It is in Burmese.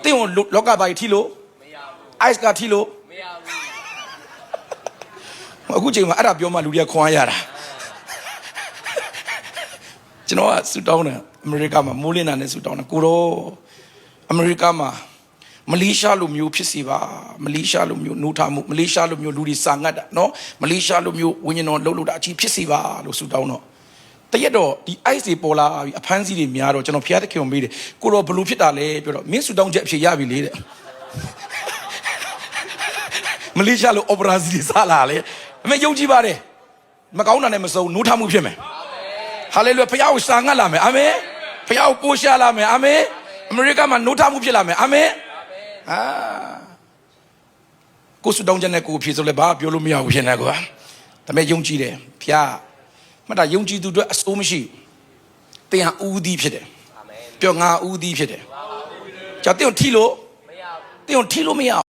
တင်းကိုလောကသားကြီးထိလို့မရဘူး ice ကထိလို့မရဘူးအခုချိန်မှာအဲ့ဒါပြောမှလူတွေကခွန်အားရတာကျွန်တော်ကဆူတောင်းတယ်အမေရိကမှာမိုးလင်းတာနဲ့ဆူတောင်းတယ်ကိုတော့အမေရိကမှာမလေးရှားလိုမျိုးဖြစ်စီပါမလေးရှားလိုမျိုးနှိုးထားမှုမလေးရှားလိုမျိုးလူတွေစာငတ်တာနော်မလေးရှားလိုမျိုးဝิญဉ်တော်လှုပ်တာအကြီးဖြစ်စီပါလို့ဆူတောင်းတော့တရက်တော့ဒီ ice တွေပေါ်လာပြီးအဖမ်းစီးတွေများတော့ကျွန်တော်ဖျားတခင်ကိုမေးတယ်ကိုတော့ဘလို့ဖြစ်တာလဲပြောတော့မင်းဆူတောင်းချက်အဖြေရပြီလေတဲ့မလေးရှားလိုအော်ပရာစီတွေစားလာလေအမေယုံကြည်ပါတယ်မကောင်းတာနဲ့မစုံနှိုးထားမှုဖြစ်မယ်ဟာလေလုယာဖျားကိုစာငတ်လာမယ်အာမင်ဖျားကိုပို့ရှာလာမယ်အာမင်အမေရိကမှာနှိုးထားမှုဖြစ်လာမယ်အာမင်ကိုဆူတောင်းချက်နဲ့ကိုဖြေဆိုလဲဘာပြောလို့မရဘူးဖြစ်နေကွာဒါပေမဲ့ယုံကြည်တယ်ဖျားမှတ်တာယုံကြည်သူတို့အစိုးမရှိတင်ဟာဦးသီးဖြစ်တယ်အာမင်ပြောငါဦးသီးဖြစ်တယ်ကြောက်တင်ထိလို့မရဘူးတင်ထိလို့မရ